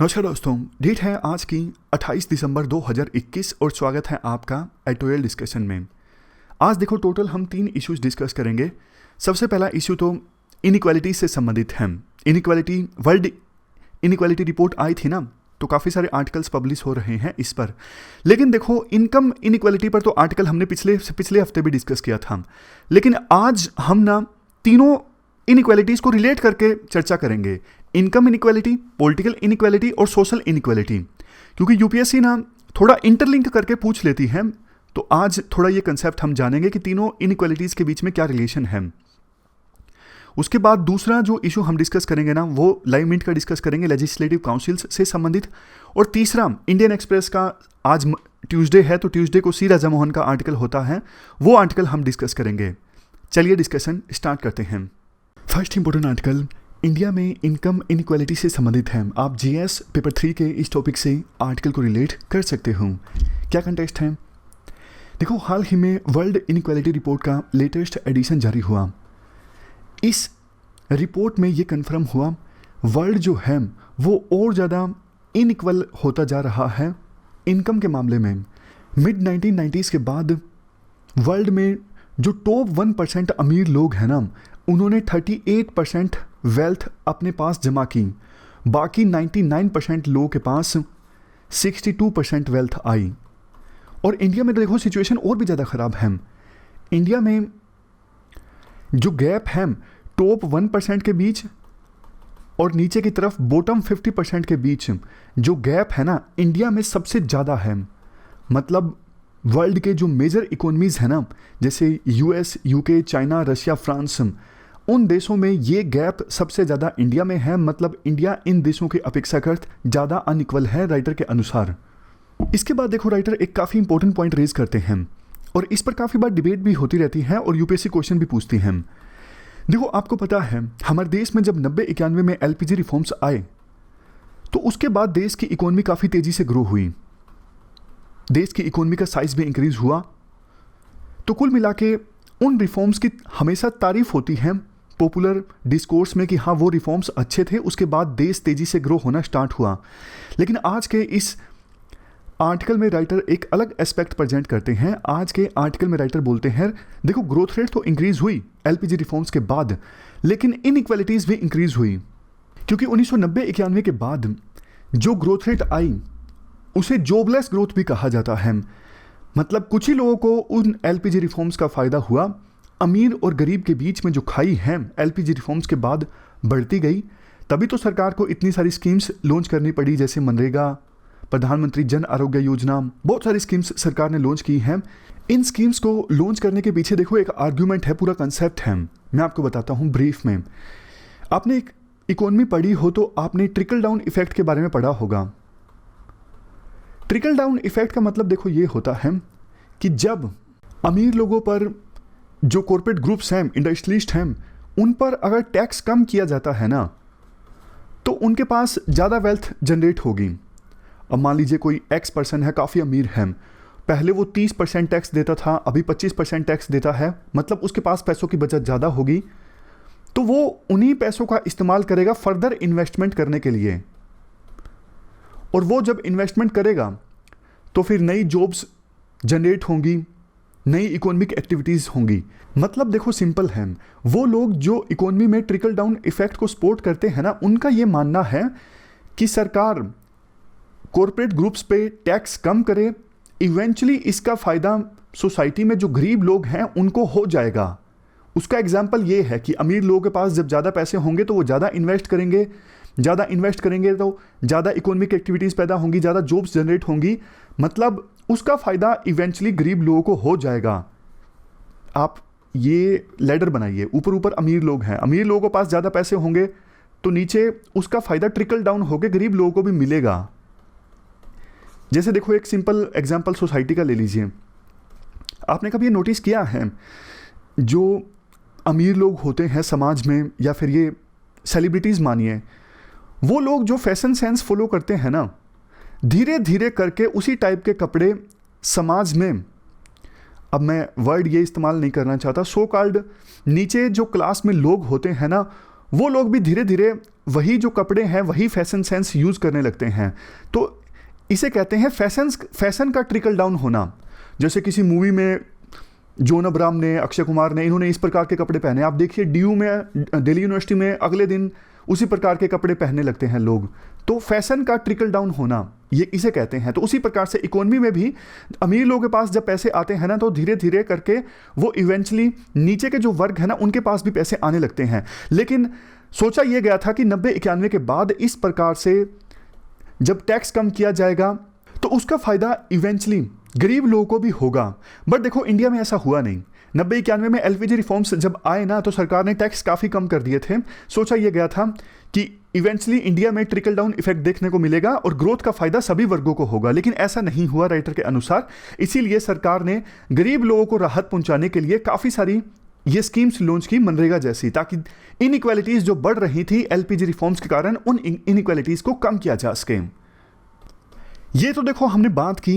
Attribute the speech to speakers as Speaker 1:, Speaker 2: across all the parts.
Speaker 1: नमस्कार दोस्तों, डेट है आज की 28 दिसंबर 2021 और स्वागत है आपका एटोयल डिस्कशन में। आज देखो टोटल हम 3 इश्यूज डिस्कस करेंगे। सबसे पहला इश्यू तो इनइक्वालिटी से संबंधित है। इनइक्वालिटी वर्ल्ड इनइक्वालिटी रिपोर्ट आई थी ना, तो काफ़ी सारे आर्टिकल्स पब्लिश हो रहे हैं इस पर। लेकिन देखो इनकम इनइक्वालिटी पर तो आर्टिकल हमने पिछले हफ्ते भी डिस्कस किया था, लेकिन आज हम ना तीनों इनइक्वालिटीज़ को रिलेट करके चर्चा करेंगे। इनकम इनइक्वालिटी, पॉलिटिकल इनइक्वालिटी और सोशल इनइक्वालिटी, क्योंकि यूपीएससी ना थोड़ा इंटरलिंक करके पूछ लेती है। तो आज थोड़ा ये कंसेप्ट हम जानेंगे कि तीनों इनइक्वालिटीज़ के बीच में क्या रिलेशन है। उसके बाद दूसरा जो इशू हम डिस्कस करेंगे ना, वो लाइव मिनट का डिस्कस करेंगे, लेजिस्लेटिव काउंसिल्स से संबंधित। और तीसरा इंडियन एक्सप्रेस का आज ट्यूसडे है, तो ट्यूसडे को सी राजा मोहन का आर्टिकल होता है, वो आर्टिकल हम डिस्कस करेंगे। चलिए डिस्कशन स्टार्ट करते हैं। फर्स्ट इंपॉर्टेंट आर्टिकल इंडिया में इनकम इनइक्वालिटी से संबंधित है। आप जीएस पेपर 3 के इस टॉपिक से आर्टिकल को रिलेट कर सकते हो। क्या कंटेक्स्ट है? देखो, हाल ही में वर्ल्ड इनइक्वालिटी रिपोर्ट का लेटेस्ट एडिशन जारी हुआ। इस रिपोर्ट में ये कन्फर्म हुआ वर्ल्ड जो है वो और ज़्यादा इनइक्वल होता जा रहा है इनकम के मामले में। मिड 1990s के बाद वर्ल्ड में जो टॉप 1% अमीर लोग हैं ना, उन्होंने 38% वेल्थ अपने पास जमा की। बाकी 99% लोगों के पास 62% वेल्थ आई। और इंडिया में देखो सिचुएशन और भी ज़्यादा ख़राब है। इंडिया में जो गैप है टॉप 1% के बीच और नीचे की तरफ बॉटम 50% के बीच, जो गैप है ना, इंडिया में सबसे ज़्यादा है। मतलब वर्ल्ड के जो मेजर इकोनॉमीज़ हैं ना, जैसे US, UK, China, Russia, France, उन देशों में ये गैप सबसे ज़्यादा इंडिया में है। मतलब इंडिया इन देशों की अपेक्षाकृत ज़्यादा अनइक्वल है राइटर के अनुसार। इसके बाद देखो राइटर एक काफ़ी इंपॉर्टेंट पॉइंट रेज करते हैं और इस पर काफ़ी बार डिबेट भी होती रहती है और यूपीएससी क्वेश्चन भी पूछती हैं। देखो, आपको पता है हमारे देश में जब 90-91 में एलपीजी रिफॉर्म्स आए, तो उसके बाद देश की इकोनॉमी काफ़ी तेज़ी से ग्रो हुई। देश की इकोनॉमी का साइज भी इंक्रीज हुआ। तो कुल मिला के उन रिफॉर्म्स की हमेशा तारीफ होती है पॉपुलर डिस्कोर्स में कि हाँ वो रिफॉर्म्स अच्छे थे, उसके बाद देश तेज़ी से ग्रो होना स्टार्ट हुआ। लेकिन आज के इस आर्टिकल में राइटर एक अलग एस्पेक्ट प्रेजेंट करते हैं। आज के आर्टिकल में राइटर बोलते हैं, देखो ग्रोथ रेट तो इंक्रीज हुई एलपीजी रिफॉर्म्स के बाद, लेकिन इनइक्वालिटीज़ भी इंक्रीज हुई। क्योंकि 1990-91 के बाद जो ग्रोथ रेट आई उसे जॉबलेस ग्रोथ भी कहा जाता है। मतलब कुछ ही लोगों को उन एलपीजी रिफॉर्म्स का फ़ायदा हुआ। अमीर और गरीब के बीच में जो खाई है एलपीजी रिफॉर्म्स के बाद बढ़ती गई। तभी तो सरकार को इतनी सारी स्कीम्स लॉन्च करनी पड़ी, जैसे मनरेगा, प्रधानमंत्री जन आरोग्य योजना, बहुत सारी स्कीम्स सरकार ने लॉन्च की हैं। इन स्कीम्स को लॉन्च करने के पीछे देखो एक आर्ग्यूमेंट है, पूरा कंसेप्ट है। मैं आपको बताता हूँ ब्रीफ में। आपने एक इकोनॉमी पढ़ी हो तो आपने ट्रिकल डाउन इफेक्ट के बारे में पढ़ा होगा। ट्रिकल डाउन इफेक्ट का मतलब देखो ये होता है कि जब अमीर लोगों पर जो कॉर्पोरेट ग्रुप्स हैं, इंडस्ट्रियलिस्ट हैं, उन पर अगर टैक्स कम किया जाता है ना, तो उनके पास ज़्यादा वेल्थ जनरेट होगी। अब मान लीजिए कोई एक्स पर्सन है, काफ़ी अमीर है, पहले वो 30% टैक्स देता था, अभी 25% टैक्स देता है। मतलब उसके पास पैसों की बचत ज़्यादा होगी, तो वो उन्हीं पैसों का इस्तेमाल करेगा फर्दर इन्वेस्टमेंट करने के लिए। और वो जब इन्वेस्टमेंट करेगा तो फिर नई जॉब्स जनरेट होंगी, नई इकोनॉमिक एक्टिविटीज़ होंगी। मतलब देखो सिंपल है, वो लोग जो इकोनॉमी में ट्रिकल डाउन इफेक्ट को सपोर्ट करते हैं ना, उनका ये मानना है कि सरकार कॉरपोरेट ग्रुप्स पे टैक्स कम करे, इवेंचुअली इसका फ़ायदा सोसाइटी में जो गरीब लोग हैं उनको हो जाएगा। उसका एग्जाम्पल ये है कि अमीर लोगों के पास जब ज़्यादा पैसे होंगे तो वो ज़्यादा इन्वेस्ट करेंगे, ज़्यादा इन्वेस्ट करेंगे तो ज़्यादा इकोनॉमिक एक्टिविटीज़ पैदा होंगी, ज़्यादा जॉब्स जनरेट होंगी। मतलब उसका फ़ायदा इवेंचुअली गरीब लोगों को हो जाएगा। आप ये लैडर बनाइए, ऊपर ऊपर अमीर लोग हैं, अमीर लोगों के पास ज़्यादा पैसे होंगे तो नीचे उसका फ़ायदा ट्रिकल डाउन होकर गरीब लोगों को भी मिलेगा। जैसे देखो एक सिंपल एग्जांपल सोसाइटी का ले लीजिए। आपने कभी ये नोटिस किया है, जो अमीर लोग होते हैं समाज में, या फिर ये सेलिब्रिटीज़ मानिए, वो लोग जो फैशन सेंस फॉलो करते हैं ना, धीरे धीरे करके उसी टाइप के कपड़े समाज में, अब मैं वर्ड ये इस्तेमाल नहीं करना चाहता, सो कॉल्ड नीचे जो क्लास में लोग होते हैं ना, वो लोग भी धीरे धीरे वही जो कपड़े हैं वही फैशन सेंस यूज़ करने लगते हैं। तो इसे कहते हैं फैशन का ट्रिकल डाउन होना। जैसे किसी मूवी में जॉन अब्राहम ने, अक्षय कुमार ने, इन्होंने इस प्रकार के कपड़े पहने, आप देखिए DU में, दिल्ली यूनिवर्सिटी में अगले दिन उसी प्रकार के कपड़े पहनने लगते हैं लोग। तो फैशन का ट्रिकल डाउन होना, ये इसे कहते हैं। तो उसी प्रकार से इकोनॉमी में भी अमीर लोगों के पास जब पैसे आते हैं ना, तो धीरे धीरे करके वो इवेंचुअली नीचे के जो वर्ग है ना, उनके पास भी पैसे आने लगते हैं। लेकिन सोचा यह गया था कि 90-91 के बाद इस प्रकार से जब टैक्स कम किया जाएगा तो उसका फायदा इवेंचुअली गरीब लोगों को भी होगा। बट देखो इंडिया में ऐसा हुआ नहीं। 90-91 में LPG रिफॉर्म्स जब आए ना, तो सरकार ने टैक्स काफ़ी कम कर दिए थे। सोचा यह गया था कि इवेंचुअली इंडिया में ट्रिकल डाउन इफेक्ट देखने को मिलेगा और ग्रोथ का फायदा सभी वर्गों को होगा, लेकिन ऐसा नहीं हुआ राइटर के अनुसार। इसीलिए सरकार ने गरीब लोगों को राहत पहुंचाने के लिए काफ़ी सारी ये स्कीम्स लॉन्च की, मनरेगा जैसी, ताकि इनइक्वालिटीज़ जो बढ़ रही थी LPG रिफॉर्म्स के कारण, उन इनइक्वालिटीज़ को कम किया जा सके। ये तो देखो हमने बात की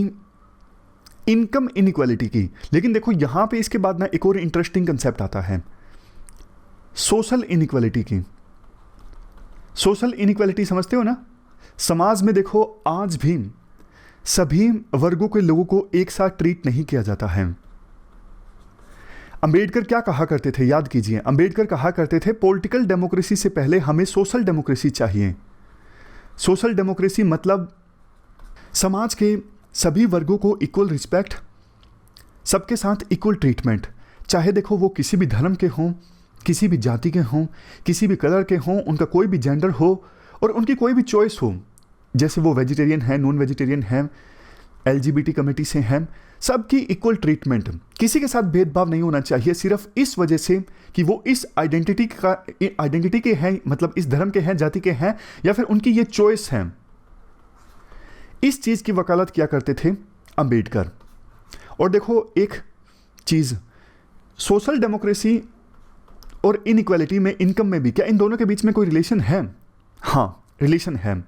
Speaker 1: इनकम इनइक्वालिटी की, लेकिन देखो यहां पे इसके बाद ना एक और इंटरेस्टिंग कंसेप्ट आता है सोशल इनइक्वालिटी की। सोशल इनइक्वालिटी समझते हो ना? समाज में देखो आज भी सभी वर्गों के लोगों को एक साथ ट्रीट नहीं किया जाता है। अंबेडकर क्या कहा करते थे, याद कीजिए। अंबेडकर कहा करते थे पॉलिटिकल डेमोक्रेसी से पहले हमें सोशल डेमोक्रेसी चाहिए। सोशल डेमोक्रेसी मतलब समाज के सभी वर्गों को इक्वल रिस्पेक्ट, सबके साथ इक्वल ट्रीटमेंट, चाहे देखो वो किसी भी धर्म के हों, किसी भी जाति के हों, किसी भी कलर के हों, उनका कोई भी जेंडर हो और उनकी कोई भी चॉइस हो, जैसे वो वेजिटेरियन है, नॉन वेजिटेरियन है, LGBT कम्युनिटी से हैं, सबकी इक्वल ट्रीटमेंट, किसी के साथ भेदभाव नहीं होना चाहिए सिर्फ इस वजह से कि वो इस आइडेंटिटी के हैं, मतलब इस धर्म के हैं, जाति के हैं, या फिर उनकी ये चॉइस है। इस चीज़ की वकालत किया करते थे अंबेडकर। और देखो एक चीज़, सोशल डेमोक्रेसी और इनइक्वालिटी में, इनकम में भी, क्या इन दोनों के बीच में कोई रिलेशन है? हाँ, रिलेशन है।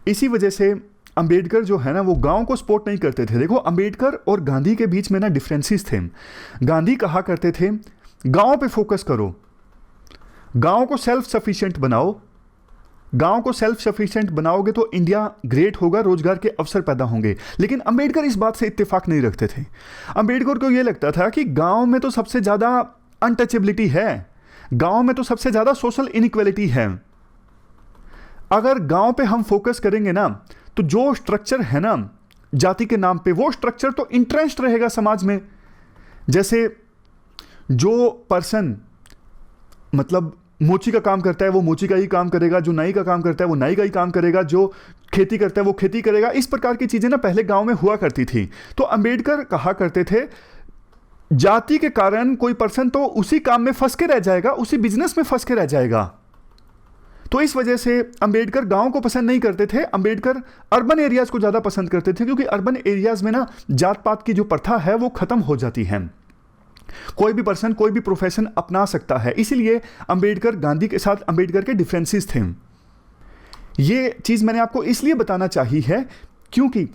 Speaker 1: इसी वजह से अंबेडकर जो है ना, वो गांव को सपोर्ट नहीं करते थे। देखो अंबेडकर और गांधी के बीच में ना डिफरेंसेस थे। गांधी कहा करते थे गांव पे फोकस करो, गांव को सेल्फ सफिशिएंट बनाओ, गांव को सेल्फ सफिशिएंट बनाओगे तो इंडिया ग्रेट होगा, रोजगार के अवसर पैदा होंगे। लेकिन अंबेडकर इस बात से इत्तेफाक नहीं रखते थे। अंबेडकर को यह लगता था कि गांव में तो सबसे ज़्यादा अनटचेबिलिटी है, गांव में तो सबसे ज़्यादा सोशल इनइक्वालिटी है। अगर गांव पे हम फोकस करेंगे ना, तो जो स्ट्रक्चर है ना जाति के नाम पे, वो स्ट्रक्चर तो इंट्रेंस्ड रहेगा समाज में। जैसे जो पर्सन मतलब मोची का काम करता है वो मोची का ही काम करेगा, जो नाई का काम करता है वो नाई का ही काम करेगा, जो खेती करता है वो खेती करेगा। इस प्रकार की चीज़ें ना पहले गांव में हुआ करती थी। तो अंबेडकर कहा करते थे जाति के कारण कोई पर्सन तो उसी काम में फंस के रह जाएगा, उसी बिजनेस में फंस के रह जाएगा। तो इस वजह से अंबेडकर गांव को पसंद नहीं करते थे। अंबेडकर अर्बन एरियाज को ज़्यादा पसंद करते थे, क्योंकि अर्बन एरियाज में ना जात पात की जो प्रथा है वो खत्म हो जाती है, कोई भी पर्सन कोई भी प्रोफेशन अपना सकता है। इसीलिए अंबेडकर, गांधी के साथ अंबेडकर के डिफरेंसेस थे। ये चीज़ मैंने आपको इसलिए बताना चाहिए है क्योंकि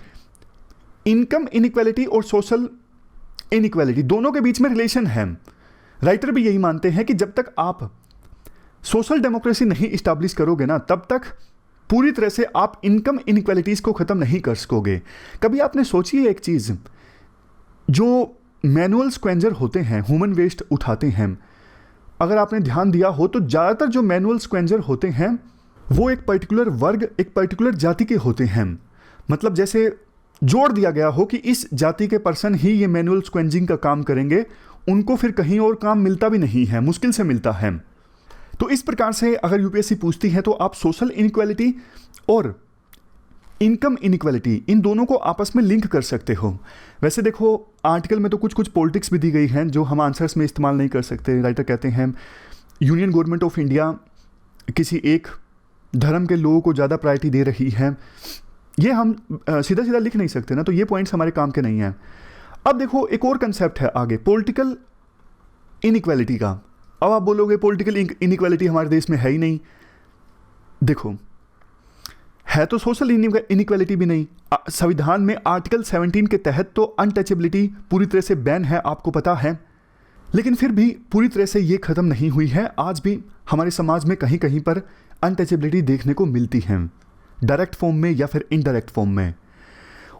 Speaker 1: इनकम इनइक्वालिटी और सोशल इनइक्वालिटी दोनों के बीच में रिलेशन है। राइटर भी यही मानते हैं कि जब तक आप सोशल डेमोक्रेसी नहीं इस्टेब्लिश करोगे ना, तब तक पूरी तरह से आप इनकम इनइक्वालिटीज़ को ख़त्म नहीं कर सकोगे। कभी आपने सोची है एक चीज़, जो मैनुअल स्क्वेंजर होते हैं, ह्यूमन वेस्ट उठाते हैं, अगर आपने ध्यान दिया हो तो ज़्यादातर जो मैनुअल स्क्वेंजर होते हैं वो एक पर्टिकुलर वर्ग, एक पर्टिकुलर जाति के होते हैं। मतलब जैसे जोड़ दिया गया हो कि इस जाति के पर्सन ही ये मैनुअल स्क्वेंजिंग का काम करेंगे, उनको फिर कहीं और काम मिलता भी नहीं है, मुश्किल से मिलता है। तो इस प्रकार से अगर यूपीएससी पूछती है तो आप सोशल इनइक्वालिटी और इनकम इनइक्वालिटी, इन दोनों को आपस में लिंक कर सकते हो। वैसे देखो आर्टिकल में तो कुछ पॉलिटिक्स भी दी गई हैं जो हम आंसर्स में इस्तेमाल नहीं कर सकते। राइटर कहते हैं यूनियन गवर्नमेंट ऑफ इंडिया किसी एक धर्म के लोगों को ज़्यादा प्रायोरिटी दे रही है। ये हम सीधा सीधा लिख नहीं सकते ना, तो ये पॉइंट्स हमारे काम के नहीं हैं। अब देखो एक और कंसेप्ट है आगे, पॉलिटिकल इनइक्वालिटी का। अब आप बोलोगे पॉलिटिकल इनइक्वालिटी हमारे देश में है ही नहीं। देखो है तो सोशल इनइक्वालिटी भी नहीं। संविधान में आर्टिकल 17 के तहत तो अनटचेबिलिटी पूरी तरह से बैन है, आपको पता है, लेकिन फिर भी पूरी तरह से ये ख़त्म नहीं हुई है। आज भी हमारे समाज में कहीं कहीं पर अनटचेबिलिटी देखने को मिलती है, डायरेक्ट फॉर्म में या फिर इनडायरेक्ट फॉर्म में।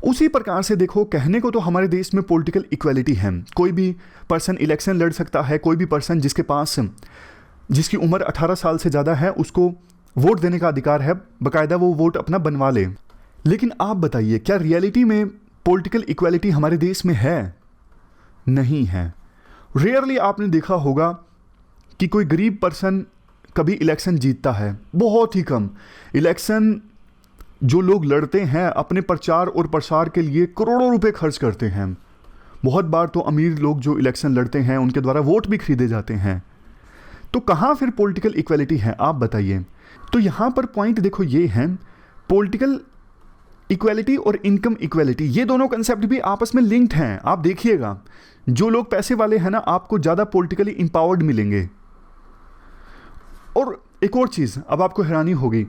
Speaker 1: उसी प्रकार से देखो, कहने को तो हमारे देश में पॉलिटिकल इक्वालिटी है, कोई भी पर्सन इलेक्शन लड़ सकता है, कोई भी पर्सन जिसकी उम्र 18 साल से ज़्यादा है उसको वोट देने का अधिकार है, बाकायदा वो वोट अपना बनवा ले। लेकिन आप बताइए, क्या रियलिटी में पॉलिटिकल इक्वालिटी हमारे देश में है? नहीं है। रेयरली आपने देखा होगा कि कोई गरीब पर्सन कभी इलेक्शन जीतता है, बहुत ही कम। इलेक्शन जो लोग लड़ते हैं अपने प्रचार और प्रसार के लिए करोड़ों रुपए खर्च करते हैं। बहुत बार तो अमीर लोग जो इलेक्शन लड़ते हैं उनके द्वारा वोट भी खरीदे जाते हैं। तो कहाँ फिर पॉलिटिकल इक्वालिटी है, आप बताइए। तो यहाँ पर पॉइंट देखो ये है, पॉलिटिकल इक्वालिटी और इनकम इक्वालिटी, ये दोनों कंसेप्ट भी आपस में लिंक्ड हैं। आप देखिएगा, जो लोग पैसे वाले हैं ना, आपको ज़्यादा पॉलिटिकली इंपावर्ड मिलेंगे। और एक और चीज़, अब आपको हैरानी होगी,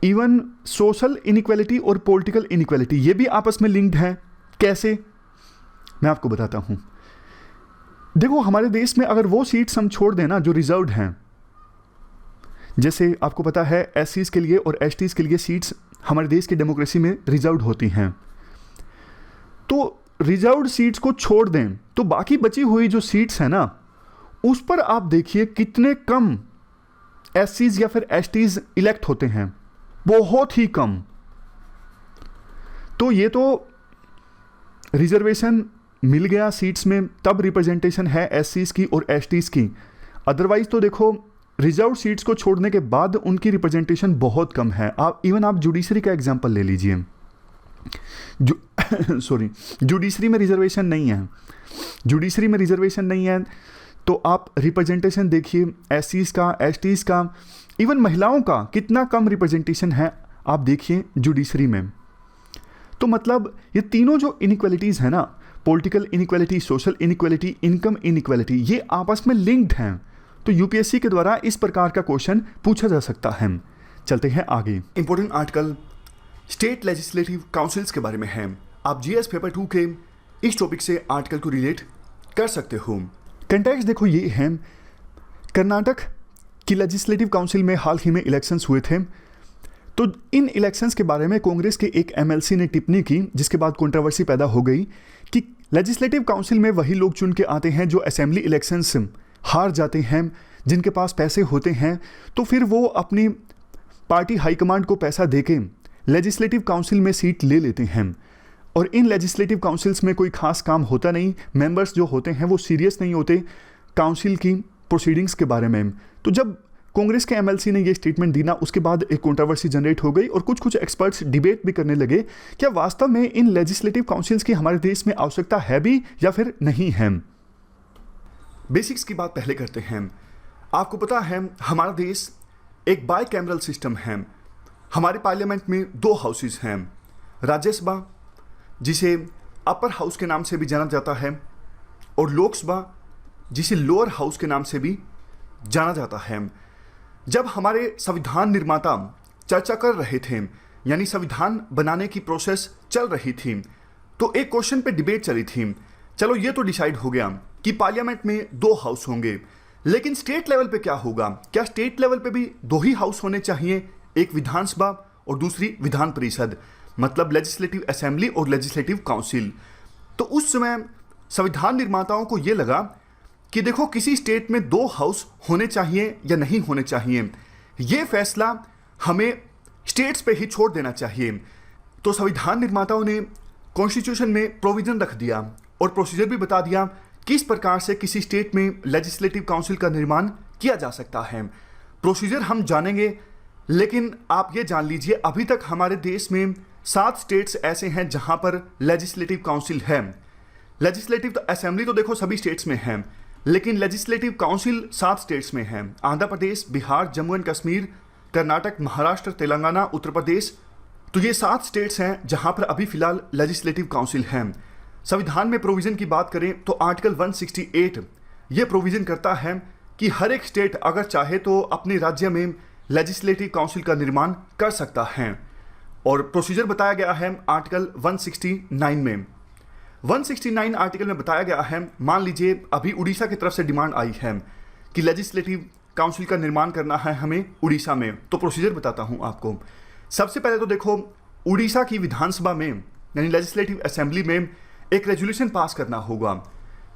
Speaker 1: इवन सोशल इनइक्वालिटी और पॉलिटिकल इनइक्वालिटी ये भी आपस में लिंक्ड हैं। कैसे, मैं आपको बताता हूँ। देखो, हमारे देश में अगर वो सीट्स हम छोड़ दें ना जो रिजर्व्ड हैं, जैसे आपको पता है एससीज के लिए और एसटीज के लिए सीट्स हमारे देश की डेमोक्रेसी में रिजर्व्ड होती हैं, तो रिजर्व्ड सीट्स को छोड़ दें तो बाकी बची हुई जो सीट्स हैं ना, उस पर आप देखिए कितने कम एससीज या फिर एसटीज इलेक्ट होते हैं, बहुत ही कम। तो ये तो रिजर्वेशन मिल गया सीट्स में, तब रिप्रेजेंटेशन है एससीज की और एसटीज की। अदरवाइज तो देखो, रिजर्व सीट्स को छोड़ने के बाद उनकी रिप्रेजेंटेशन बहुत कम है। आप जुडिशरी का एग्जांपल ले लीजिए, जुडिशरी में रिजर्वेशन नहीं है, जुडिशरी में रिजर्वेशन नहीं है, तो आप रिप्रेजेंटेशन देखिए एससीज का, एसटीज का, इवन महिलाओं का कितना कम रिप्रेजेंटेशन है, आप देखिए जुडिशरी में। तो मतलब ये तीनों जो इनइक्वालिटीज़ हैं ना, political inequality, social inequality, income inequality, ये आपस में लिंक्ड हैं। तो यूपीएससी के द्वारा इस प्रकार का क्वेश्चन पूछा जा सकता है। चलते हैं आगे। Important article state legislative councils के बारे में है। आप जीएस पेपर 2 के इस टॉपिक से आर्टिकल को रिलेट कर सकते हो। कंटेक्स्ट देखो ये है, कर्नाटक की लेजिस्लेटिव काउंसिल में हाल ही में इलेक्शंस हुए थे। तो इन इलेक्शंस के बारे में कांग्रेस के एक एमएलसी ने टिप्पणी की, जिसके बाद कंट्रोवर्सी पैदा हो गई कि लेजिस्लेटिव काउंसिल में वही लोग चुन के आते हैं जो असेंबली इलेक्शंस हार जाते हैं, जिनके पास पैसे होते हैं, तो फिर वो अपनी पार्टी हाईकमांड को पैसा देके लेजिस्लेटिव काउंसिल में सीट ले लेते हैं। और इन लेजिस्लेटिव काउंसिल्स में कोई खास काम होता नहीं, मेंबर्स जो होते हैं वो सीरियस नहीं होते काउंसिल की प्रोसीडिंग्स के बारे में। तो जब कांग्रेस के एमएलसी ने ये स्टेटमेंट दी ना, उसके बाद एक कंट्रोवर्सी जनरेट हो गई और कुछ एक्सपर्ट्स डिबेट भी करने लगे, क्या वास्तव में इन लेजिस्लेटिव काउंसिल्स की हमारे देश में आवश्यकता है भी या फिर नहीं है। बेसिक्स की बात पहले करते हैं। आपको पता है हमारा देश एक बाई कैमरल सिस्टम है। हमारे पार्लियामेंट में 2 हाउसेस हैं, राज्यसभा जिसे अपर हाउस के नाम से भी जाना जाता है और लोकसभा जिसे लोअर हाउस के नाम से भी जाना जाता है। जब हमारे संविधान निर्माता चर्चा कर रहे थे, यानी संविधान बनाने की प्रोसेस चल रही थी, तो एक क्वेश्चन पे डिबेट चली थी। चलो ये तो डिसाइड हो गया कि पार्लियामेंट में 2 हाउस होंगे, लेकिन स्टेट लेवल पे क्या होगा? क्या स्टेट लेवल पे भी 2 ही हाउस होने चाहिए, एक विधानसभा और दूसरी विधान परिषद, मतलब लेजिस्लेटिव असेंबली और लेजिस्लेटिव काउंसिल। तो उस समय संविधान निर्माताओं को ये लगा कि देखो किसी स्टेट में 2 हाउस होने चाहिए या नहीं होने चाहिए, ये फैसला हमें स्टेट्स पे ही छोड़ देना चाहिए। तो संविधान निर्माताओं ने कॉन्स्टिट्यूशन में प्रोविजन रख दिया और प्रोसीजर भी बता दिया किस प्रकार से किसी स्टेट में लेजिस्लेटिव काउंसिल का निर्माण किया जा सकता है। प्रोसीजर हम जानेंगे, लेकिन आप ये जान लीजिए अभी तक हमारे देश में 7 स्टेट्स ऐसे हैं जहां पर लेजिस्लेटिव काउंसिल है। लेजिस्लेटिव तो असेंबली तो देखो सभी स्टेट्स में है, लेकिन लेजिस्लेटिव काउंसिल 7 स्टेट्स में है। आंध्र प्रदेश, बिहार, जम्मू एंड कश्मीर, कर्नाटक, महाराष्ट्र, तेलंगाना, उत्तर प्रदेश। तो ये 7 स्टेट्स हैं जहां पर अभी फिलहाल लेजिस्लेटिव काउंसिल है। संविधान में प्रोविजन की बात करें तो आर्टिकल 168 ये प्रोविजन करता है कि हर एक स्टेट अगर चाहे तो अपने राज्य में लेजिस्लेटिव काउंसिल का निर्माण कर सकता है। और प्रोसीजर बताया गया है आर्टिकल 169 में। 169 आर्टिकल में बताया गया है, मान लीजिए अभी उड़ीसा की तरफ से डिमांड आई है कि लेजिस्लेटिव काउंसिल का निर्माण करना है हमें उड़ीसा में, तो प्रोसीजर बताता हूँ आपको। सबसे पहले तो देखो, उड़ीसा की विधानसभा में यानी लेजिस्लेटिव असेंबली में एक रेजोल्यूशन पास करना होगा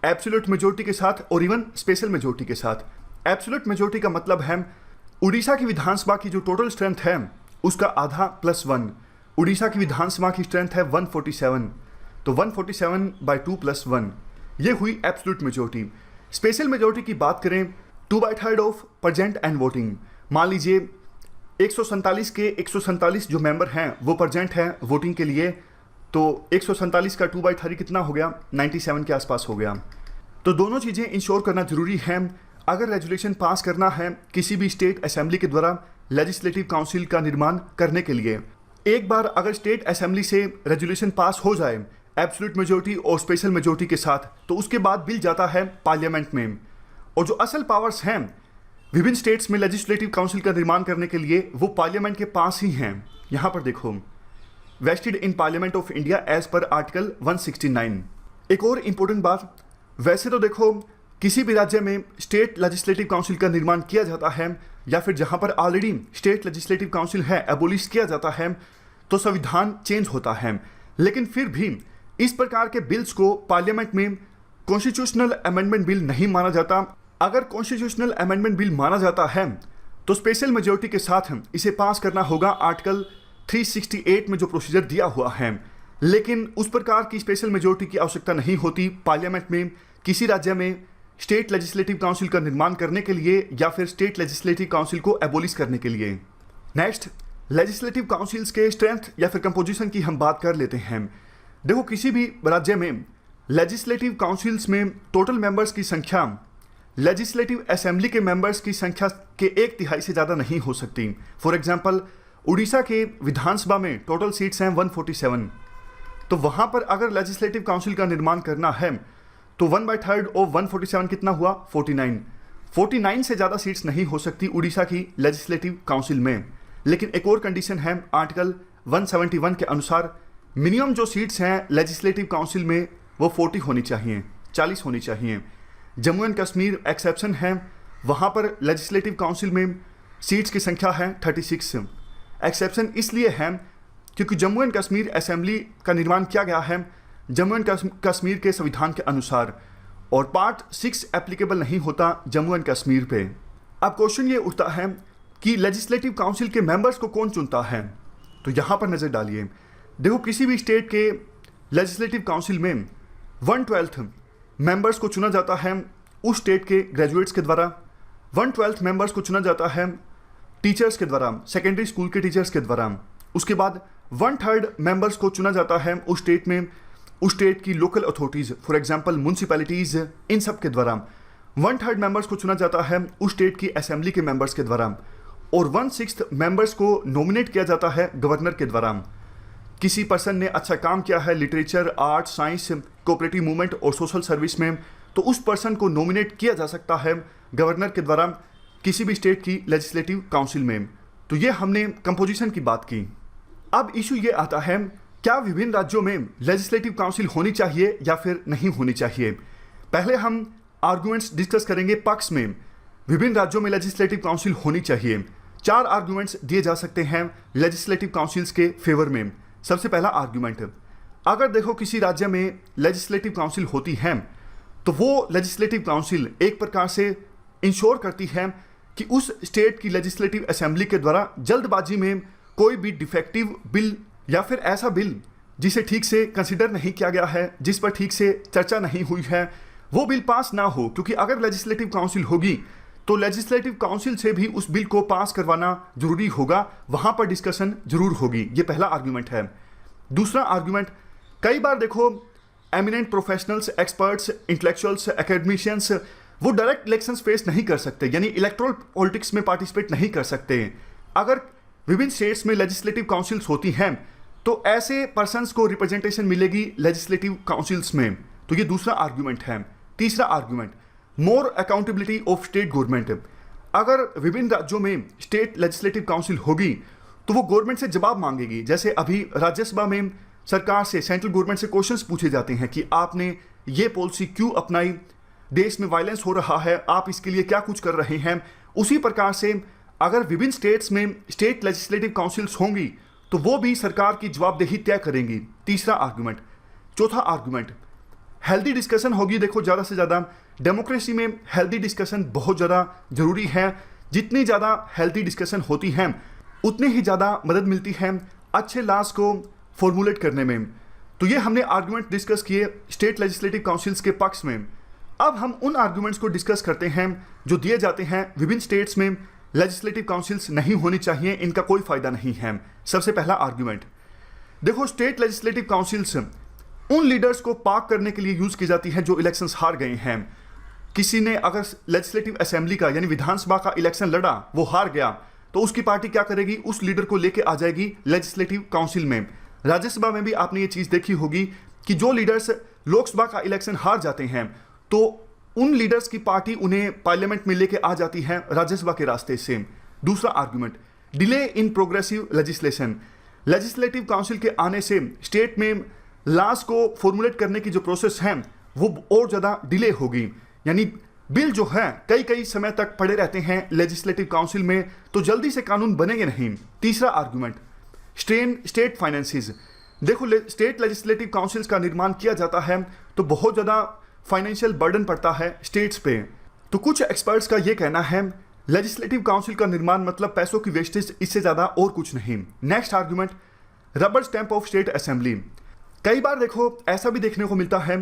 Speaker 1: एब्सोल्यूट मेजोरिटी के साथ और इवन स्पेशल मेजोरिटी के साथ। एब्सोल्यूट मेजोरिटी का मतलब है उड़ीसा की विधानसभा की जो टोटल स्ट्रेंथ है उसका आधा +1। उड़ीसा की विधानसभा की स्ट्रेंथ है 147, तो 147/2 + 1, ये हुई एब्सोल्यूट मेजोरिटी। स्पेशल मेजोरिटी की बात करें, 2/3 ऑफ प्रेजेंट एंड वोटिंग। मान लीजिए 147 के 147 जो मेंबर हैं वो प्रेजेंट हैं वोटिंग के लिए, तो 147 का 2/3 कितना हो गया, 97 के आसपास हो गया। तो दोनों चीज़ें इंश्योर करना जरूरी है अगर रेजोल्यूशन पास करना है किसी भी स्टेट असेंबली के द्वारा लेजिस्लेटिव काउंसिल का निर्माण करने के लिए। एक बार अगर स्टेट असेंबली से रेजोल्यूशन पास हो जाए एब्सोल्यूट मेजोरिटी और स्पेशल मेजोरिटी के साथ, तो उसके बाद बिल जाता है पार्लियामेंट में। और जो असल पावर्स हैं विभिन्न स्टेट्स में लेजिस्लेटिव काउंसिल का निर्माण करने के लिए वो पार्लियामेंट के पास ही हैं। यहाँ पर देखो, vested in parliament of India as per article 169। एक और इम्पोर्टेंट बात, वैसे तो देखो किसी भी राज्य में स्टेट लेजिस्लेटिव काउंसिल का निर्माण किया जाता है या फिर जहाँ पर ऑलरेडी स्टेट लेजिस्लेटिव काउंसिल है एबोलिश किया जाता है तो संविधान चेंज होता है, लेकिन फिर भी इस प्रकार के बिल्स को पार्लियामेंट में कॉन्स्टिट्यूशनल अमेंडमेंट बिल नहीं माना जाता। अगर कॉन्स्टिट्यूशनल अमेंडमेंट बिल माना जाता है तो स्पेशल मेजोरिटी के साथ इसे पास करना होगा आर्टिकल 368 में जो प्रोसीजर दिया हुआ है। लेकिन उस प्रकार की स्पेशल मेजोरिटी की आवश्यकता नहीं होती पार्लियामेंट में किसी राज्य में स्टेट लेजिस्लेटिव काउंसिल का निर्माण करने के लिए या फिर स्टेट लेजिस्लेटिव काउंसिल को एबोलिश करने के लिए। नेक्स्ट, लेजिस्लेटिव काउंसिल्स के स्ट्रेंथ या फिर कंपोजिशन की हम बात कर लेते हैं। देखो, किसी भी राज्य में लेजिस्लेटिव काउंसिल्स में टोटल मेंबर्स की संख्या लेजिस्लेटिव असेंबली के मेंबर्स की संख्या के 1/3 से ज़्यादा नहीं हो सकती। फॉर एग्जांपल, उड़ीसा के विधानसभा में टोटल सीट्स हैं 147, तो वहाँ पर अगर लेजिस्लेटिव काउंसिल का निर्माण करना है तो 1/3 ऑफ 147 कितना हुआ, 49 से ज़्यादा सीट्स नहीं हो सकती उड़ीसा की लेजिस्लेटिव काउंसिल में। लेकिन एक और कंडीशन है, आर्टिकल 171 के अनुसार मिनिमम जो सीट्स हैं लेजिस्लेटिव काउंसिल में वो 40 होनी चाहिए, 40 होनी चाहिए। जम्मू एंड कश्मीर एक्सेप्शन है, वहाँ पर लेजिस्लेटिव काउंसिल में सीट्स की संख्या है 36। एक्सेप्शन इसलिए है क्योंकि जम्मू एंड कश्मीर असेंबली का निर्माण किया गया है जम्मू एंड कश्मीर के संविधान के अनुसार और पार्ट 6 एप्लीकेबल नहीं होता जम्मू एंड कश्मीर पे। अब क्वेश्चन ये उठता है कि लेजिस्लेटिव काउंसिल के मेंबर्स को कौन चुनता है, तो यहाँ पर नज़र डालिए। देखो, किसी भी स्टेट के लेजिस्लेटिव काउंसिल में 1/12 मेंबर्स को चुना जाता है उस स्टेट के ग्रेजुएट्स के द्वारा, 1/12 मेंबर्स को चुना जाता है टीचर्स के द्वारा, सेकेंडरी स्कूल के टीचर्स के द्वारा। उसके बाद 1/3 मेंबर्स को चुना जाता है उस स्टेट में उस स्टेट की local authorities, for example municipalities, इन सब के द्वारा। 1/3 मेंबर्स को चुना जाता है उस स्टेट की असेंबली के मेंबर्स के द्वारा और 1/6 मेंबर्स को नॉमिनेट किया जाता है गवर्नर के द्वारा। किसी पर्सन ने अच्छा काम किया है literature, art, science, cooperative movement और सोशल सर्विस में, तो उस पर्सन को नॉमिनेट किया जा सकता है गवर्नर के द्वारा किसी भी स्टेट की लेजिस्लेटिव काउंसिल में। तो ये हमने कंपोजिशन की बात की। अब इशू ये आता है, क्या विभिन्न राज्यों में लेजिस्लेटिव काउंसिल होनी चाहिए या फिर नहीं होनी चाहिए। पहले हम आर्गुमेंट्स डिस्कस करेंगे पक्ष में विभिन्न राज्यों में लेजिस्लेटिव काउंसिल होनी चाहिए। 4 आर्गुमेंट्स दिए जा सकते हैं लेजिस्लेटिव काउंसिल्स के फेवर में। सबसे पहला आर्गुमेंट, अगर देखो किसी राज्य में लेजिस्लेटिव काउंसिल होती है तो वो लेजिस्लेटिव काउंसिल एक प्रकार से इंश्योर करती है कि उस स्टेट की लेजिस्लेटिव असेंबली के द्वारा जल्दबाजी में कोई भी डिफेक्टिव बिल या फिर ऐसा बिल जिसे ठीक से कंसिडर नहीं किया गया है, जिस पर ठीक से चर्चा नहीं हुई है, वो बिल पास ना हो। क्योंकि अगर लेजिस्लेटिव काउंसिल होगी तो लेजिस्लेटिव काउंसिल से भी उस बिल को पास करवाना जरूरी होगा, वहाँ पर डिस्कशन जरूर होगी। ये पहला आर्गुमेंट है। दूसरा आर्गुमेंट, कई बार देखो eminent professionals, experts, intellectuals, academicians वो डायरेक्ट इलेक्शंस फेस नहीं कर सकते, यानी इलेक्ट्रल पॉलिटिक्स में पार्टिसिपेट नहीं कर सकते। अगर विभिन्न स्टेट्स में लेजिस्लेटिव काउंसिल्स होती हैं तो ऐसे पर्सन्स को रिप्रेजेंटेशन मिलेगी लेजिस्लेटिव काउंसिल्स में। तो ये दूसरा आर्गुमेंट है। तीसरा argument, more accountability of state government. अगर विभिन्न राज्यों में स्टेट लेजिस्लेटिव काउंसिल होगी तो वो गवर्नमेंट से जवाब मांगेगी। जैसे अभी राज्यसभा में सरकार से, सेंट्रल गवर्नमेंट से क्वेश्चंस पूछे जाते हैं कि आपने ये पॉलिसी क्यों अपनाई, देश में वायलेंस हो रहा है, आप इसके लिए क्या कुछ कर रहे हैं। उसी प्रकार से अगर विभिन्न स्टेट्स में स्टेट लेजिस्लेटिव काउंसिल्स होंगी तो वो भी सरकार की जवाबदेही तय करेंगी। तीसरा आर्गुमेंट। चौथा आर्गुमेंट, हेल्दी डिस्कशन होगी। देखो ज़्यादा से ज़्यादा डेमोक्रेसी में हेल्दी डिस्कशन बहुत ज़्यादा ज़रूरी है। जितनी ज़्यादा हेल्दी डिस्कशन होती है उतनी ही ज़्यादा मदद मिलती है अच्छे लॉज को फॉर्मुलेट करने में। तो ये हमने आर्गुमेंट डिस्कस किए स्टेट लेजिस्लेटिव काउंसिल्स के पक्ष में। अब हम उन आर्गुमेंट्स को डिस्कस करते हैं जो दिए जाते हैं विभिन्न स्टेट्स में लेजिस्लेटिव काउंसिल्स नहीं होनी चाहिए, इनका कोई फ़ायदा नहीं है। सबसे पहला आर्गुमेंट, देखो स्टेट लेजिस्लेटिव काउंसिल्स उन लीडर्स को पाक करने के लिए यूज़ की जाती है जो इलेक्शंस हार गए हैं। किसी ने अगर लेजिस्लेटिव असेंबली का यानी विधानसभा का इलेक्शन लड़ा, वो हार गया, तो उसकी पार्टी क्या करेगी, उस लीडर को लेके आ जाएगी लेजिस्लेटिव काउंसिल में। राज्यसभा में भी आपने ये चीज़ देखी होगी कि जो लीडर्स लोकसभा का इलेक्शन हार जाते हैं तो उन लीडर्स की पार्टी उन्हें पार्लियामेंट में लेके आ जाती है राज्यसभा के रास्ते से। दूसरा argument, delay in progressive legislation. Legislative council के आने से स्टेट में लॉज को फॉर्मुलेट करने की जो प्रोसेस है वो और ज़्यादा डिले होगी, यानी बिल जो है कई समय तक पड़े रहते हैं लेजिस्लेटिव काउंसिल में, तो जल्दी से कानून बनेंगे नहीं। तीसरा आर्गुमेंट, स्ट्रेन स्टेट फाइनेंसेस। देखो स्टेट लेजिस्लेटिव काउंसिल्स का निर्माण किया जाता है तो बहुत ज़्यादा फाइनेंशियल बर्डन पड़ता है स्टेट्स पे। तो कुछ एक्सपर्ट्स का ये कहना है लेजिस्लेटिव काउंसिल का निर्माण मतलब पैसों की वेस्टेज, इससे ज़्यादा और कुछ नहीं। Next argument, rubber stamp of state assembly. कई बार देखो ऐसा भी देखने को मिलता है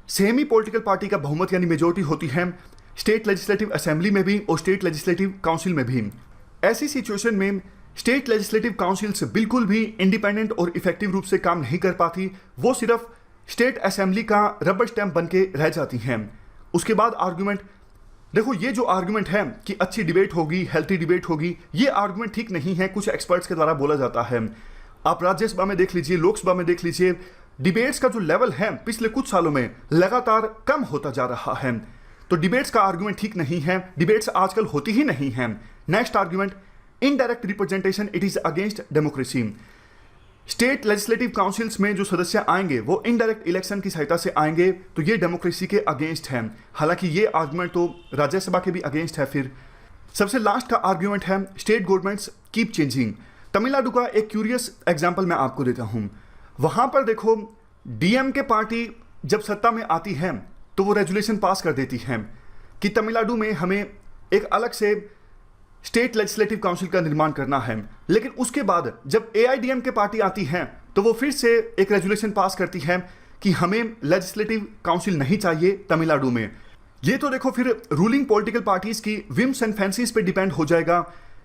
Speaker 1: सेमी पॉलिटिकल पार्टी का बहुमत यानी मेजोरिटी होती है स्टेट लेजिस्लेटिव असेंबली में भी और स्टेट लेजिस्लेटिव काउंसिल में भी। ऐसी सिचुएशन में स्टेट लेजिस्लेटिव काउंसिल्स बिल्कुल भी इंडिपेंडेंट और इफेक्टिव रूप से काम नहीं कर पाती, वो सिर्फ स्टेट असेंबली का रबर स्टैंप बन के रह जाती हैं। उसके बाद आर्गुमेंट, देखो ये जो आर्गुमेंट है कि अच्छी डिबेट होगी, हेल्थी डिबेट होगी, ये आर्गुमेंट ठीक नहीं है, कुछ एक्सपर्ट्स के द्वारा बोला जाता है। आप राज्यसभा में देख लीजिए, लोकसभा में देख लीजिए, डिबेट्स का जो लेवल है पिछले कुछ सालों में लगातार कम होता जा रहा है। तो डिबेट्स का आर्गुमेंट ठीक नहीं है, डिबेट्स आजकल होती ही नहीं है। Next argument, indirect representation, it is against democracy. State legislative councils में जो सदस्य आएंगे वो इनडायरेक्ट इलेक्शन की सहायता से आएंगे, तो ये डेमोक्रेसी के अगेंस्ट है। हालांकि ये आर्गुमेंट तो राज्यसभा के भी अगेंस्ट है। फिर सबसे लास्ट का आर्गुमेंट है state governments keep changing. Tamil Nadu का एक क्यूरियस एग्जाम्पल मैं आपको देता हूँ। वहाँ पर देखो डीएमके पार्टी जब सत्ता में आती है तो वो रेजुलेशन पास कर देती है कि तमिलनाडु में हमें एक अलग से स्टेट लेजिस्लेटिव काउंसिल का निर्माण करना है। लेकिन उसके बाद जब एआईडीएमके पार्टी आती है तो वो फिर से एक रेजुलेशन पास करती है कि हमें लेजिस्लेटिव काउंसिल नहीं चाहिए तमिलनाडु में। ये तो देखो फिर रूलिंग पॉलिटिकल पार्टीज की विम्स एंड फैंसीज पे डिपेंड हो जाएगा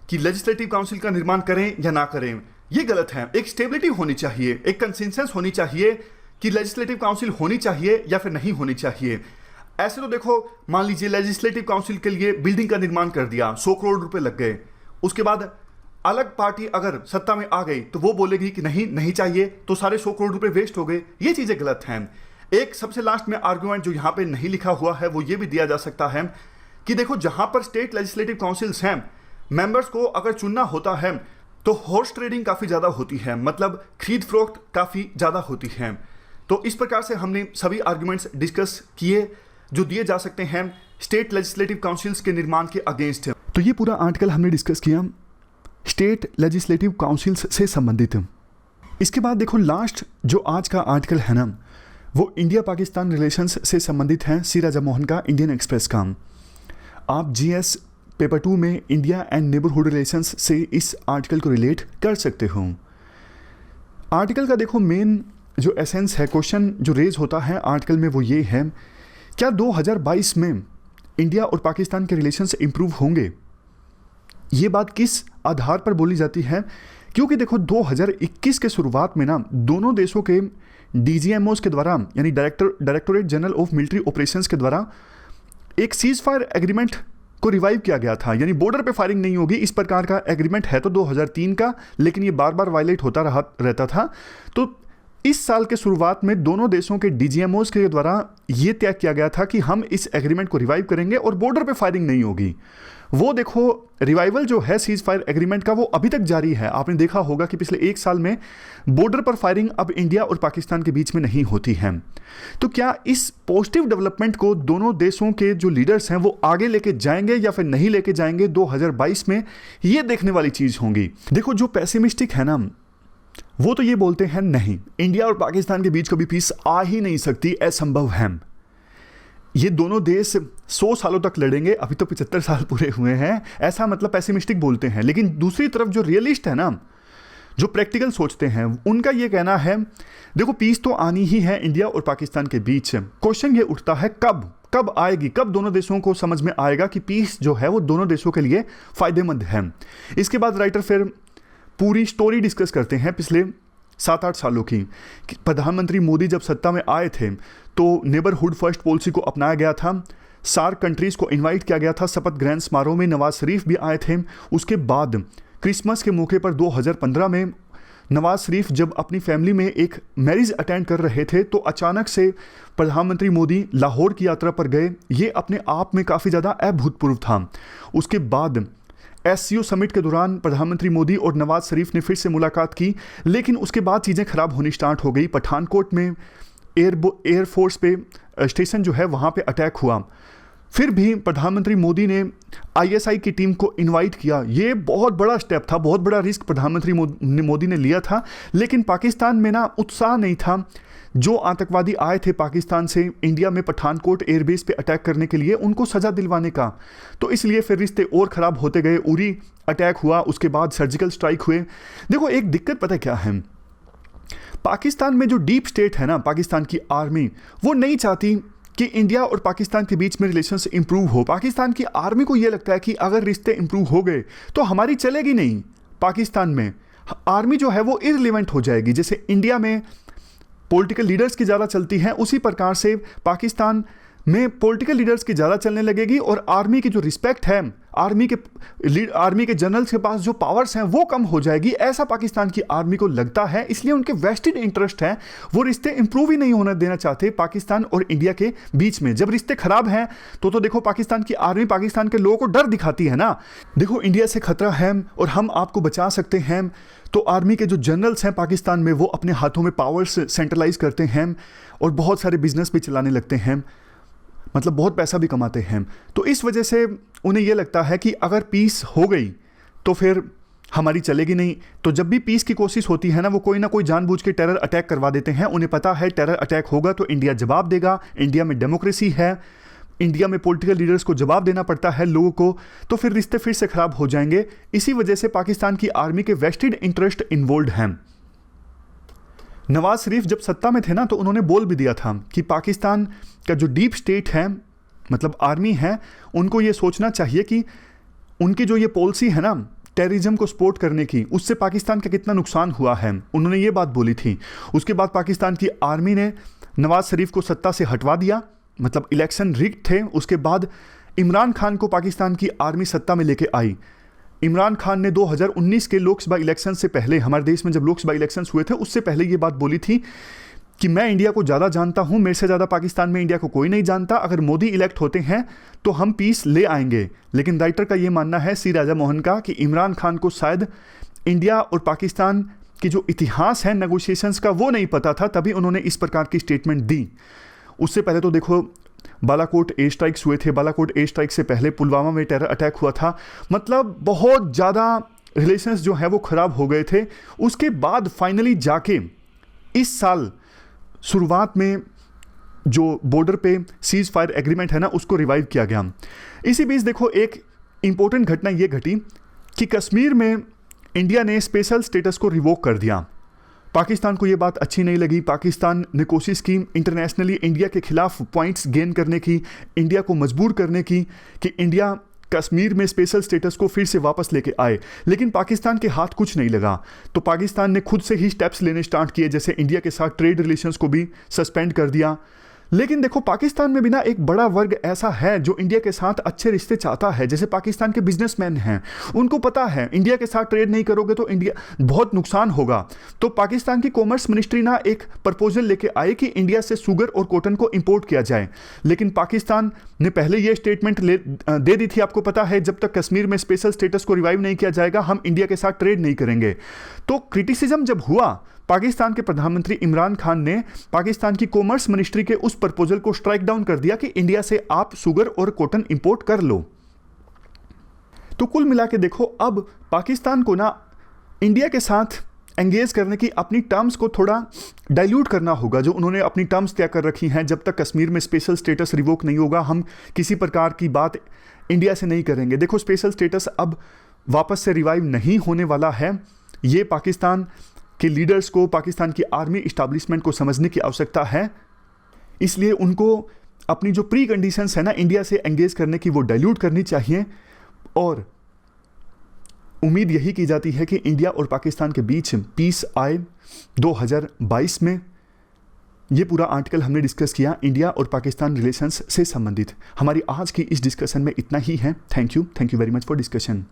Speaker 1: कि लेजिस्लेटिव काउंसिल का निर्माण करें या ना करें। ये गलत है। एक स्टेबिलिटी होनी चाहिए, एक कंसेंसस होनी चाहिए कि लेजिस्लेटिव काउंसिल होनी चाहिए या फिर नहीं होनी चाहिए। ऐसे तो देखो मान लीजिए लेजिस्लेटिव काउंसिल के लिए बिल्डिंग का निर्माण कर दिया, 100 करोड़ रुपए लग गए, उसके बाद अलग पार्टी अगर सत्ता में आ गई तो वो बोलेगी कि नहीं चाहिए, तो सारे 100 करोड़ रुपए वेस्ट हो गए। ये चीज़ें गलत हैं। एक सबसे लास्ट में आर्गुमेंट जो यहाँ पे नहीं लिखा हुआ है वो ये भी दिया जा सकता है कि देखो जहाँ पर स्टेट लेजिस्लेटिव काउंसिल्स हैं, मेंबर्स को अगर चुनना होता है तो हॉर्स ट्रेडिंग काफ़ी ज़्यादा होती है, मतलब खरीद फरोख्त काफ़ी ज़्यादा होती है। तो इस प्रकार से हमने सभी आर्गुमेंट्स डिस्कस किए जो दिए जा सकते हैं स्टेट लेजिस्लेटिव काउंसिल्स के निर्माण के अगेंस्ट है।
Speaker 2: तो ये पूरा आर्टिकल हमने डिस्कस किया स्टेट लेजिस्लेटिव काउंसिल्स से संबंधित। इसके बाद देखो लास्ट जो आज का आर्टिकल है ना, वो इंडिया पाकिस्तान रिलेशंस से संबंधित है, सी राजा मोहन का, इंडियन एक्सप्रेस का। आप जीएस पेपर 2 में इंडिया एंड नेबरहुड रिलेशंस से इस आर्टिकल को रिलेट कर सकते हो। आर्टिकल का देखो मेन जो एसेंस है, क्वेश्चन जो रेज होता है आर्टिकल में वो ये है, क्या 2022 में इंडिया और पाकिस्तान के रिलेशंस इंप्रूव होंगे? ये बात किस आधार पर बोली जाती है? क्योंकि देखो 2021 के शुरुआत में ना दोनों देशों के डीजीएमओस के द्वारा यानी directorate general of military operations के द्वारा एक सीज फायर एग्रीमेंट को रिवाइव किया गया था, यानी बॉर्डर पे फायरिंग नहीं होगी, इस प्रकार का एग्रीमेंट है तो 2003 का, लेकिन ये बार बार वायलेट होता रहता था। तो इस साल के शुरुआत में दोनों देशों के डीजीएमओस के द्वारा यह तय किया गया था कि हम इस एग्रीमेंट को रिवाइव करेंगे और बॉर्डर पे फायरिंग नहीं होगी। वो देखो रिवाइवल जो है सीज फायर एग्रीमेंट का वो अभी तक जारी है। आपने देखा होगा कि पिछले 1 साल में बॉर्डर पर फायरिंग अब इंडिया और पाकिस्तान के बीच में नहीं होती है। तो क्या इस पॉजिटिव डेवलपमेंट को दोनों देशों के जो लीडर्स हैं वो आगे लेके जाएंगे या फिर नहीं लेके जाएंगे 2022 में, ये देखने वाली चीज होगी। देखो जो पेसिमिस्टिक है ना वो तो ये बोलते हैं नहीं, इंडिया और पाकिस्तान के बीच कभी पीस आ ही नहीं सकती, असंभव है। ये दोनों देश 100 सालों तक लड़ेंगे, अभी तो 75 साल पूरे हुए हैं, ऐसा मतलब पेसिमिस्टिक बोलते हैं। लेकिन दूसरी तरफ जो रियलिस्ट है ना, जो प्रैक्टिकल सोचते हैं, उनका ये कहना है देखो पीस तो आनी ही है इंडिया और पाकिस्तान के बीच। क्वेश्चन ये उठता है कब आएगी, कब दोनों देशों को समझ में आएगा कि पीस जो है वो दोनों देशों के लिए फायदेमंद है। इसके बाद राइटर फिर पूरी स्टोरी डिस्कस करते हैं पिछले 7-8 सालों की। प्रधानमंत्री मोदी जब सत्ता में आए थे तो नेबरहुड फर्स्ट पॉलिसी को अपनाया गया था, सार्क कंट्रीज को इनवाइट किया गया था, शपथ ग्रहण समारोह में नवाज शरीफ भी आए थे। उसके बाद क्रिसमस के मौके पर 2015 में नवाज शरीफ जब अपनी फैमिली में एक मैरिज अटेंड कर रहे थे तो अचानक से प्रधानमंत्री मोदी लाहौर की यात्रा पर गए। ये अपने आप में काफ़ी ज़्यादा अभूतपूर्व था। उसके बाद SCO समिट के दौरान प्रधानमंत्री मोदी और नवाज शरीफ ने फिर से मुलाकात की, लेकिन उसके बाद चीज़ें खराब होनी स्टार्ट हो गई। पठानकोट में एयरफोर्स पे स्टेशन जो है वहाँ पे अटैक हुआ। फिर भी प्रधानमंत्री मोदी ने ISI की टीम को इनवाइट किया। ये बहुत बड़ा स्टेप था, बहुत बड़ा रिस्क प्रधानमंत्री मोदी ने लिया था। लेकिन पाकिस्तान में ना उत्साह नहीं था। जो आतंकवादी आए थे पाकिस्तान से इंडिया में पठानकोट एयरबेस पे अटैक करने के लिए, उनको सज़ा दिलवाने का, तो इसलिए फिर रिश्ते और ख़राब होते गए। उरी अटैक हुआ, उसके बाद सर्जिकल स्ट्राइक हुए। देखो एक दिक्कत पता क्या है, पाकिस्तान में जो डीप स्टेट है ना, पाकिस्तान की आर्मी, वो नहीं चाहती कि इंडिया और पाकिस्तान के बीच में रिलेशंस इंप्रूव हो। पाकिस्तान की आर्मी को ये लगता है कि अगर रिश्ते इंप्रूव हो गए तो हमारी चलेगी नहीं, पाकिस्तान में आर्मी जो है वो इररिलेवेंट हो जाएगी। जैसे इंडिया में पॉलिटिकल लीडर्स की ज़्यादा चलती हैं, उसी प्रकार से पाकिस्तान में पॉलिटिकल लीडर्स की ज़्यादा चलने लगेगी और आर्मी की जो रिस्पेक्ट है, आर्मी के जनरल्स के पास जो पावर्स हैं वो कम हो जाएगी, ऐसा पाकिस्तान की आर्मी को लगता है। इसलिए उनके वेस्टेड इंटरेस्ट हैं, वो रिश्ते इंप्रूव ही नहीं होने देना चाहते पाकिस्तान और इंडिया के बीच में। जब रिश्ते खराब हैं तो देखो पाकिस्तान की आर्मी पाकिस्तान के लोगों को डर दिखाती है ना, देखो इंडिया से खतरा है और हम आपको बचा सकते हैं। तो आर्मी के जो जनरल्स हैं पाकिस्तान में वो अपने हाथों में पावर्स सेंट्रलाइज करते हैं और बहुत सारे बिजनेस भी चलाने लगते हैं, मतलब बहुत पैसा भी कमाते हैं। तो इस वजह से उन्हें यह लगता है कि अगर पीस हो गई तो फिर हमारी चलेगी नहीं। तो जब भी पीस की कोशिश होती है ना, वो कोई ना कोई जानबूझ के टेरर अटैक करवा देते हैं। उन्हें पता है टेरर अटैक होगा तो इंडिया जवाब देगा, इंडिया में डेमोक्रेसी है, इंडिया में पॉलिटिकल लीडर्स को जवाब देना पड़ता है लोगों को, तो फिर रिश्ते फिर से खराब हो जाएंगे। इसी वजह से पाकिस्तान की आर्मी के वेस्टेड इंटरेस्ट इन्वॉल्व हैं। नवाज शरीफ जब सत्ता में थे ना तो उन्होंने बोल भी दिया था कि पाकिस्तान का जो डीप स्टेट है, मतलब आर्मी है, उनको ये सोचना चाहिए कि उनकी जो ये पॉलिसी है ना टेररिज्म को सपोर्ट करने की, उससे पाकिस्तान का कितना नुकसान हुआ है, उन्होंने ये बात बोली थी। उसके बाद पाकिस्तान की आर्मी ने नवाज शरीफ को सत्ता से हटवा दिया, मतलब इलेक्शन रिग्ड थे। उसके बाद इमरान खान को पाकिस्तान की आर्मी सत्ता में लेके आई। इमरान खान ने 2019 के लोकसभा इलेक्शन से पहले, हमारे देश में जब लोकसभा इलेक्शंस हुए थे उससे पहले ये बात बोली थी कि मैं इंडिया को ज़्यादा जानता हूँ, मेरे से ज़्यादा पाकिस्तान में इंडिया को कोई नहीं जानता, अगर मोदी इलेक्ट होते हैं तो हम पीस ले आएंगे। लेकिन राइटर का ये मानना है, सी राजा मोहन का, कि इमरान खान को शायद इंडिया और पाकिस्तान की जो इतिहास है नेगोशिएशंस का वो नहीं पता था, तभी उन्होंने इस प्रकार की स्टेटमेंट दी। उससे पहले तो देखो बालाकोट एयर स्ट्राइक्स हुए थे, बालाकोट एयर स्ट्राइक से पहले पुलवामा में टेरर अटैक हुआ था, मतलब बहुत ज़्यादा रिलेशंस जो है वो ख़राब हो गए थे। उसके बाद फाइनली जाके इस साल शुरुआत में जो बॉर्डर पे सीज फायर एग्रीमेंट है ना उसको रिवाइव किया गया। इसी बीच देखो एक इंपॉर्टेंट घटना ये घटी कि कश्मीर में इंडिया ने स्पेशल स्टेटस को रिवोक कर दिया। पाकिस्तान को ये बात अच्छी नहीं लगी। पाकिस्तान ने कोशिश की इंटरनेशनली इंडिया के खिलाफ पॉइंट्स गेन करने की, इंडिया को मजबूर करने की कि इंडिया कश्मीर में स्पेशल स्टेटस को फिर से वापस लेके आए, लेकिन पाकिस्तान के हाथ कुछ नहीं लगा। तो पाकिस्तान ने खुद से ही स्टेप्स लेने स्टार्ट किए, जैसे इंडिया के साथ ट्रेड रिलेशंस को भी सस्पेंड कर दिया। लेकिन देखो पाकिस्तान में भी ना एक बड़ा वर्ग ऐसा है जो इंडिया के साथ अच्छे रिश्ते चाहता है। जैसे पाकिस्तान के बिजनेसमैन हैं, उनको पता है इंडिया के साथ ट्रेड नहीं करोगे तो इंडिया बहुत नुकसान होगा। तो पाकिस्तान की कॉमर्स मिनिस्ट्री ना एक प्रपोजल लेके आए कि इंडिया से शुगर और कॉटन को इंपोर्ट किया जाए। लेकिन पाकिस्तान ने पहले ये स्टेटमेंट दे दी थी, आपको पता है, जब तक कश्मीर में स्पेशल स्टेटस को रिवाइव नहीं किया जाएगा हम इंडिया के साथ ट्रेड नहीं करेंगे। तो क्रिटिसिज्म जब हुआ, पाकिस्तान के प्रधानमंत्री इमरान खान ने पाकिस्तान की कॉमर्स मिनिस्ट्री के उस प्रपोजल को स्ट्राइक डाउन कर दिया कि इंडिया से आप शुगर और कॉटन इंपोर्ट कर लो। तो कुल मिला के देखो, अब पाकिस्तान को ना इंडिया के साथ एंगेज करने की अपनी टर्म्स को थोड़ा डाइल्यूट करना होगा। जो उन्होंने अपनी टर्म्स तय कर रखी हैं, जब तक कश्मीर में स्पेशल स्टेटस रिवोक नहीं होगा हम किसी प्रकार की बात इंडिया से नहीं करेंगे। देखो स्पेशल स्टेटस अब वापस से रिवाइव नहीं होने वाला है। ये पाकिस्तान के लीडर्स को, पाकिस्तान की आर्मी इस्टेब्लिशमेंट को समझने की आवश्यकता है। इसलिए उनको अपनी जो प्री कंडीशंस है ना इंडिया से एंगेज करने की, वो डाइल्यूट करनी चाहिए। और उम्मीद यही की जाती है कि इंडिया और पाकिस्तान के बीच पीस आए 2022 में। ये पूरा आर्टिकल हमने डिस्कस किया इंडिया और पाकिस्तान रिलेशंस से संबंधित। हमारी आज की इस डिस्कशन में इतना ही है। Thank you very much for discussion.